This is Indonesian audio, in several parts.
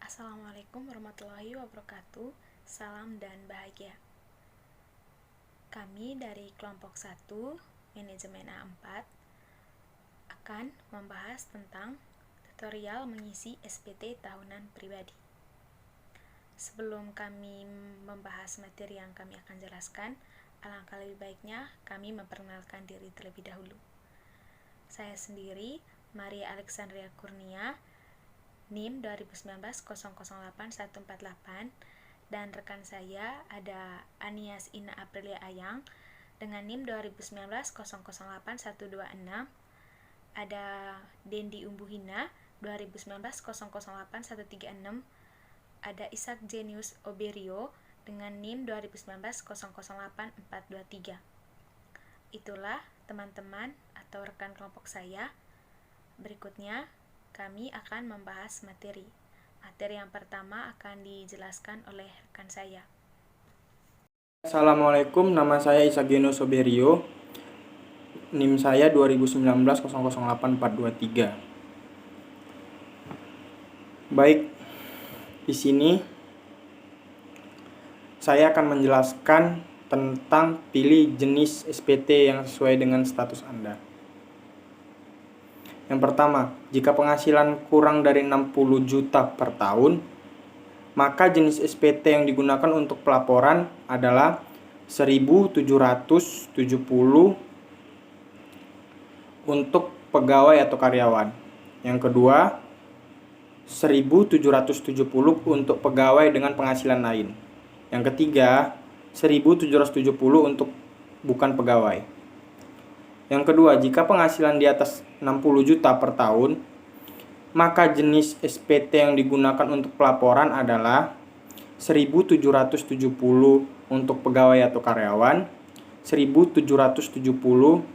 Assalamualaikum warahmatullahi wabarakatuh. Salam dan bahagia. Kami dari kelompok 1 Manajemen A4 akan membahas tentang tutorial mengisi SPT tahunan pribadi. Sebelum kami membahas materi yang kami akan jelaskan, alangkah lebih baiknya kami memperkenalkan diri terlebih dahulu. Saya sendiri, Maria Alexandria Kurnia, NIM 2019-008148, dan rekan saya ada Anias Ina Aprilia Ayang dengan NIM 2019-008126, ada Dendi Umbuhina 2019-008136, ada Ishak Jenius Oberio dengan NIM 2019-008423. Itulah teman-teman atau rekan kelompok saya. Berikutnya kami akan membahas materi. Materi yang pertama akan dijelaskan oleh rekan saya. Assalamualaikum, nama saya Ishak Jenius Oberio. NIM saya 2019-008423. Baik, di sini saya akan menjelaskan tentang pilih jenis SPT yang sesuai dengan status Anda. Yang pertama, jika penghasilan kurang dari 60 juta per tahun, maka jenis SPT yang digunakan untuk pelaporan adalah 1.770 untuk pegawai atau karyawan. Yang kedua, 1.770 untuk pegawai dengan penghasilan lain. Yang ketiga, 1.770 untuk bukan pegawai. Yang kedua, jika penghasilan di atas 60 juta per tahun, maka jenis SPT yang digunakan untuk pelaporan adalah 1.770 untuk pegawai atau karyawan, 1.770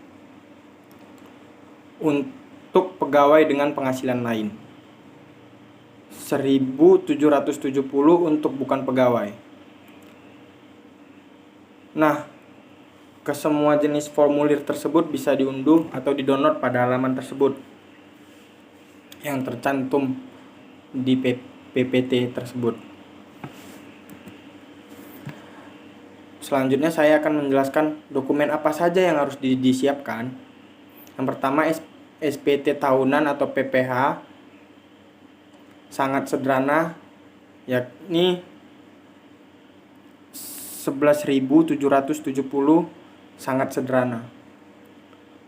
untuk pegawai dengan penghasilan lain, 1.770 untuk bukan pegawai. Nah, kesemua jenis formulir tersebut bisa diunduh atau didownload pada halaman tersebut yang tercantum di PPT tersebut. Selanjutnya saya akan menjelaskan dokumen apa saja yang harus disiapkan. Yang pertama, SPT tahunan atau PPH, sangat sederhana, yakni 11.770, sangat sederhana.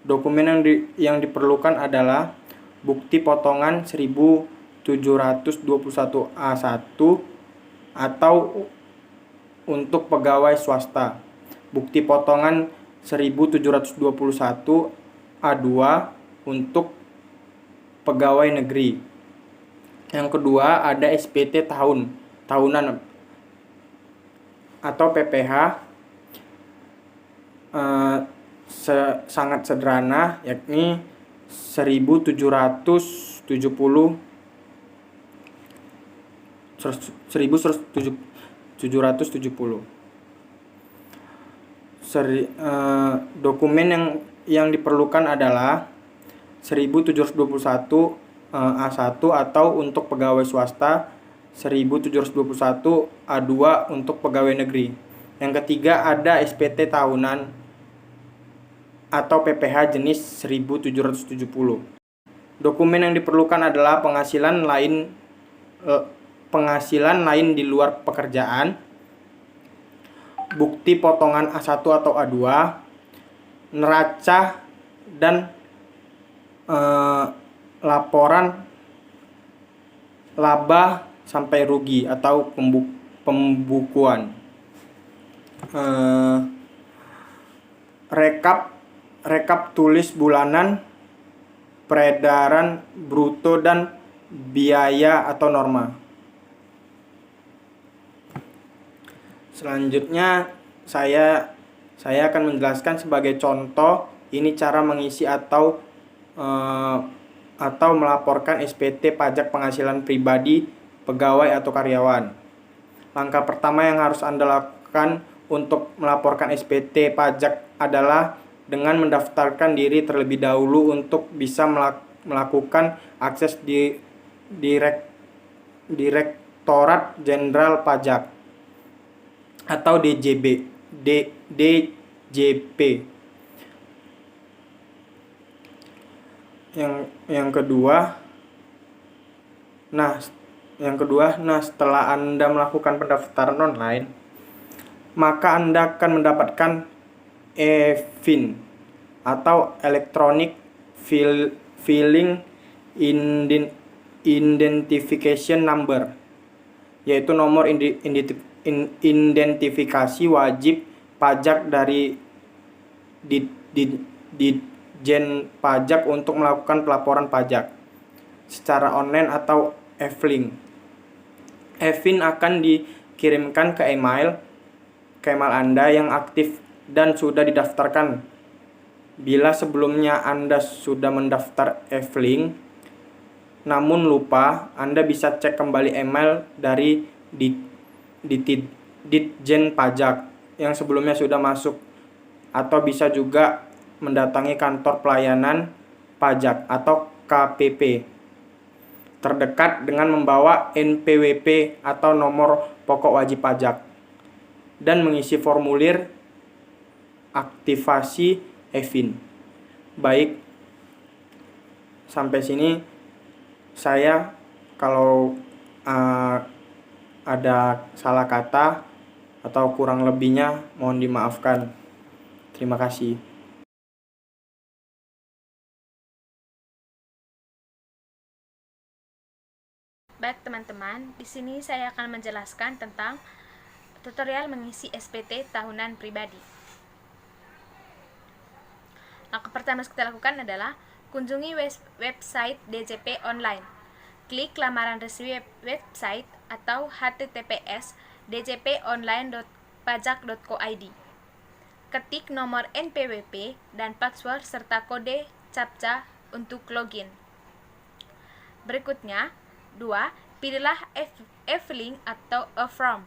Dokumen yang diperlukan adalah bukti potongan 1721A1 atau untuk pegawai swasta, bukti potongan 1721A2 untuk pegawai negeri. Yang kedua, ada SPT tahunan atau PPH, sangat sederhana, yakni 1770. Dokumen yang diperlukan adalah 1721 A1 atau untuk pegawai swasta, 1721 A2 untuk pegawai negeri. Yang ketiga, ada SPT tahunan atau PPH jenis 1770. Dokumen yang diperlukan adalah penghasilan lain di luar pekerjaan, bukti potongan A1 atau A2, neraca dan laporan laba sampai rugi atau pembukuan, rekap tulis bulanan, peredaran bruto dan biaya atau norma. Selanjutnya saya akan menjelaskan sebagai contoh ini cara mengisi atau melaporkan SPT pajak penghasilan pribadi pegawai atau karyawan. Langkah pertama yang harus Anda lakukan untuk melaporkan SPT pajak adalah dengan mendaftarkan diri terlebih dahulu untuk bisa melakukan akses Direktorat Jenderal Pajak atau DJP. Yang kedua, setelah Anda melakukan pendaftaran online, maka Anda akan mendapatkan EFIN atau Electronic Filing Identification Number, yaitu nomor identifikasi wajib pajak dari Ditjen Pajak untuk melakukan pelaporan pajak secara online atau e-filing. E-filing akan dikirimkan ke email Anda yang aktif dan sudah didaftarkan. Bila sebelumnya Anda sudah mendaftar e-filing namun lupa, Anda bisa cek kembali email dari Ditjen Pajak yang sebelumnya sudah masuk, atau bisa juga mendatangi kantor pelayanan pajak atau KPP terdekat dengan membawa NPWP atau nomor pokok wajib pajak dan mengisi formulir aktivasi EFIN. Baik, sampai sini saya kalau ada salah kata atau kurang lebihnya mohon dimaafkan. Terima kasih. Baik teman-teman, di sini saya akan menjelaskan tentang tutorial mengisi SPT tahunan pribadi. Langkah pertama yang kita lakukan adalah kunjungi website DJP online. Klik lamaran resmi website atau https://djponline.pajak.co.id. Ketik nomor NPWP dan password serta kode CAPTCHA untuk login. Berikutnya, 2. Pilihlah e-filing atau e-form.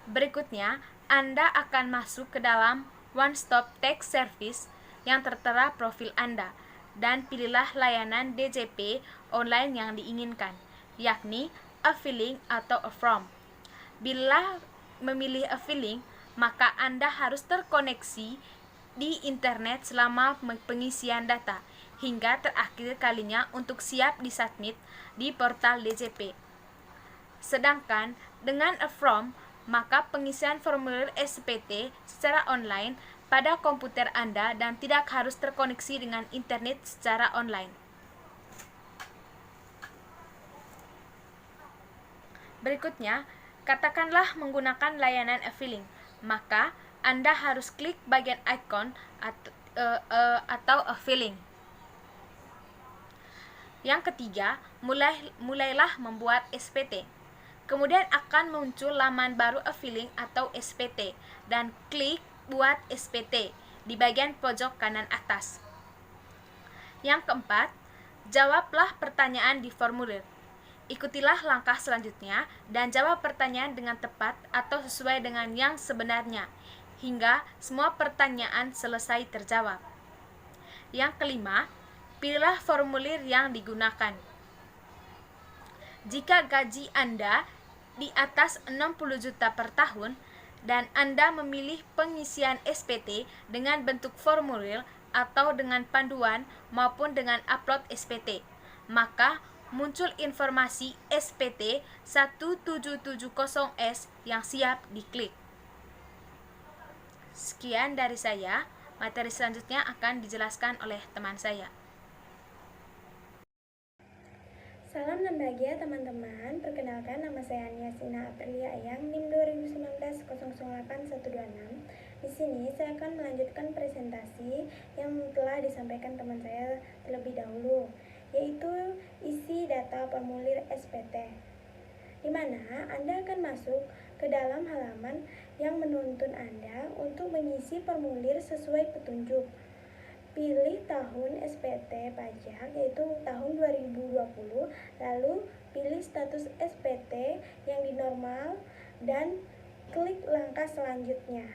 Berikutnya, Anda akan masuk ke dalam One Stop Tax Service yang tertera profil Anda dan pilihlah layanan DJP online yang diinginkan, yakni e-filing atau e-form. Bila memilih e-filing, maka Anda harus terkoneksi di internet selama pengisian data hingga terakhir kalinya untuk siap disubmit di portal DJP. Sedangkan dengan e-form, maka pengisian formulir SPT secara online pada komputer Anda dan tidak harus terkoneksi dengan internet secara online. Berikutnya, katakanlah menggunakan layanan e-filing, maka Anda harus klik bagian icon atau e-filing. Yang ketiga, mulailah membuat SPT. Kemudian akan muncul laman baru e-filing atau SPT dan klik buat SPT di bagian pojok kanan atas. Yang keempat, jawablah pertanyaan di formulir. Ikutilah langkah selanjutnya dan jawab pertanyaan dengan tepat atau sesuai dengan yang sebenarnya hingga semua pertanyaan selesai terjawab. Yang kelima, pilihlah formulir yang digunakan. Jika gaji Anda di atas 60 juta per tahun dan Anda memilih pengisian SPT dengan bentuk formulir atau dengan panduan maupun dengan upload SPT, maka muncul informasi SPT 1770S yang siap diklik. Sekian dari saya, materi selanjutnya akan dijelaskan oleh teman saya. Salam dan bahagia teman-teman, perkenalkan nama saya Aniasina Aprilia Ayang, NIM 2019-008126. Di sini saya akan melanjutkan presentasi yang telah disampaikan teman saya terlebih dahulu, yaitu isi data formulir SPT, di mana Anda akan masuk ke dalam halaman yang menuntun Anda untuk mengisi formulir sesuai petunjuk. Pilih tahun SPT pajak yaitu tahun 2020, lalu pilih status SPT yang di normal dan klik langkah selanjutnya.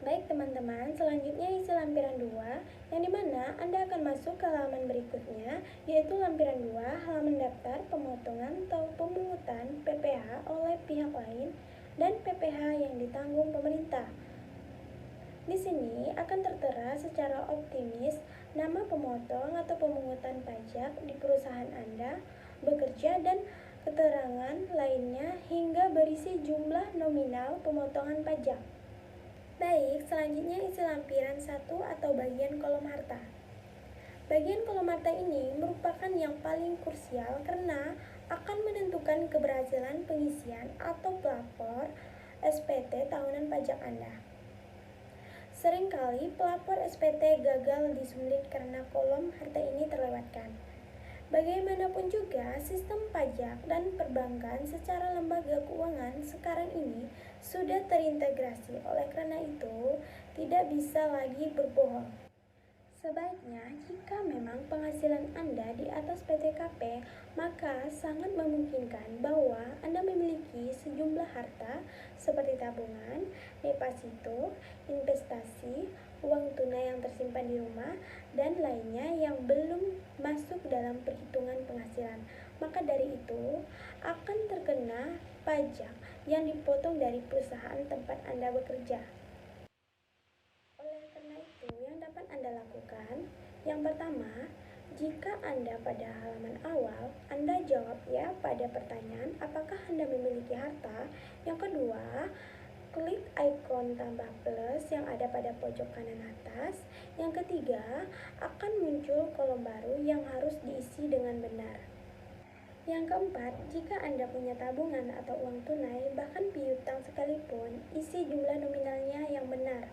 Baik teman-teman, selanjutnya isi lampiran 2 yang dimana Anda akan masuk ke halaman berikutnya, yaitu lampiran 2 halaman daftar pemotongan atau pemungutan PPh oleh pihak lain, dan PPh yang ditanggung pemerintah. Di sini akan tertera secara optimis nama pemotong atau pemungutan pajak di perusahaan Anda bekerja dan keterangan lainnya hingga berisi jumlah nominal pemotongan pajak. Baik, selanjutnya isi lampiran 1 atau bagian kolom harta. Bagian kolom harta ini merupakan yang paling krusial karena akan menentukan keberhasilan pengisian atau pelapor SPT tahunan pajak Anda. Seringkali pelapor SPT gagal disulit karena kolom harta ini terlewatkan. Bagaimanapun juga, sistem pajak dan perbankan secara lembaga keuangan sekarang ini sudah terintegrasi. Oleh karena itu, tidak bisa lagi berbohong. Sebaiknya, jika memang penghasilan Anda di atas PTKP, maka sangat memungkinkan bahwa Anda memiliki sejumlah harta seperti tabungan, deposito, investasi, uang tunai yang tersimpan di rumah, dan lainnya yang belum masuk dalam perhitungan penghasilan. Maka dari itu, akan terkena pajak yang dipotong dari perusahaan tempat Anda bekerja. Oleh karena itu, yang dapat Anda lakukan, yang pertama, jika Anda pada halaman awal, Anda jawab ya pada pertanyaan apakah Anda memiliki harta. Yang kedua, klik ikon tambah plus yang ada pada pojok kanan atas. Yang ketiga, akan muncul kolom baru yang harus diisi dengan benar. Yang keempat, jika Anda punya tabungan atau uang tunai, bahkan piutang sekalipun, isi jumlah nominalnya yang benar.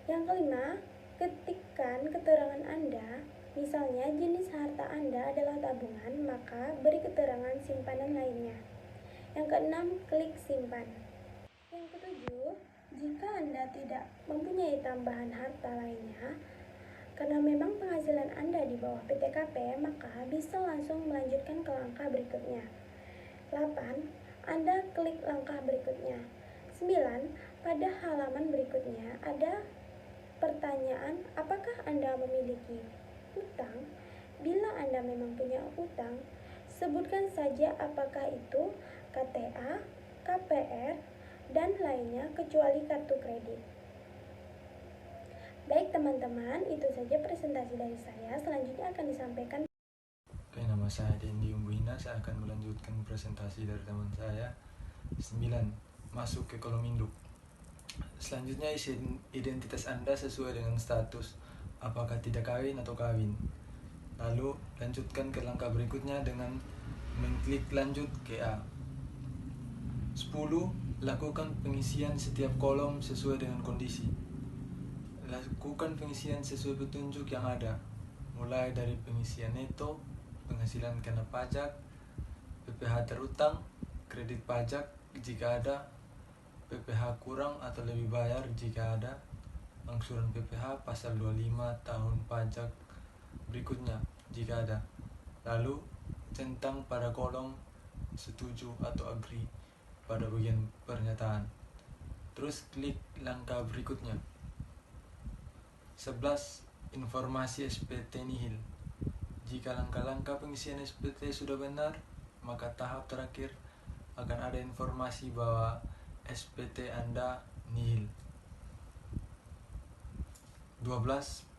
Yang kelima, ketikkan keterangan Anda. Misalnya jenis harta Anda adalah tabungan, maka beri keterangan simpanan lainnya. Yang keenam, klik simpan. Yang ketujuh, jika Anda tidak mempunyai tambahan harta lainnya, karena memang penghasilan Anda di bawah PTKP, maka bisa langsung melanjutkan ke langkah berikutnya. 8. Anda klik langkah berikutnya. 9. Pada halaman berikutnya ada pertanyaan, apakah Anda memiliki utang? Bila Anda memang punya utang, sebutkan saja apakah itu KTA, KPR, dan lainnya kecuali kartu kredit. Baik teman-teman, itu saja presentasi dari saya. Selanjutnya akan disampaikan. Oke, nama saya Dendi Umbuhina. Saya akan melanjutkan presentasi dari teman saya. 9. Masuk ke kolom induk. Selanjutnya isi identitas Anda sesuai dengan status, apakah tidak kawin atau kawin. Lalu lanjutkan ke langkah berikutnya dengan mengklik lanjut ke A. 10. Lakukan pengisian setiap kolom sesuai dengan kondisi. Lakukan pengisian sesuai petunjuk yang ada, mulai dari pengisian neto, penghasilan kena pajak, PPh terutang, kredit pajak jika ada, PPh kurang atau lebih bayar jika ada, angsuran PPh pasal 25 tahun pajak berikutnya jika ada. Lalu centang pada kolom setuju atau agree pada bagian pernyataan. Terus klik langkah berikutnya. 11. Informasi SPT nihil. Jika langkah-langkah pengisian SPT sudah benar, maka tahap terakhir akan ada informasi bahwa SPT Anda nihil. 12.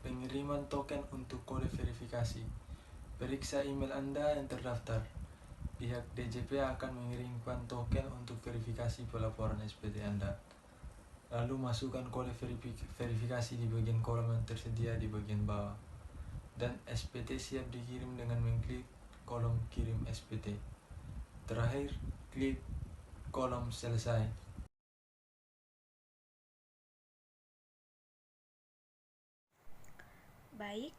Pengiriman token untuk kode verifikasi. Periksa email Anda yang terdaftar. Pihak DJP akan mengirimkan token untuk verifikasi pelaporan SPT Anda. Lalu masukkan kode verifikasi di bagian kolom yang tersedia di bagian bawah. Dan SPT siap dikirim dengan mengklik kolom kirim SPT. Terakhir, klik kolom selesai. Baik,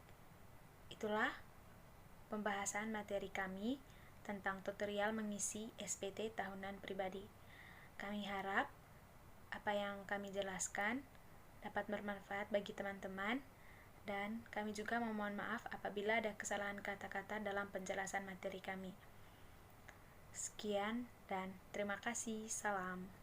itulah pembahasan materi kami tentang tutorial mengisi SPT tahunan pribadi. Kami harap apa yang kami jelaskan dapat bermanfaat bagi teman-teman, dan kami juga memohon maaf apabila ada kesalahan kata-kata dalam penjelasan materi kami. Sekian dan terima kasih. Salam.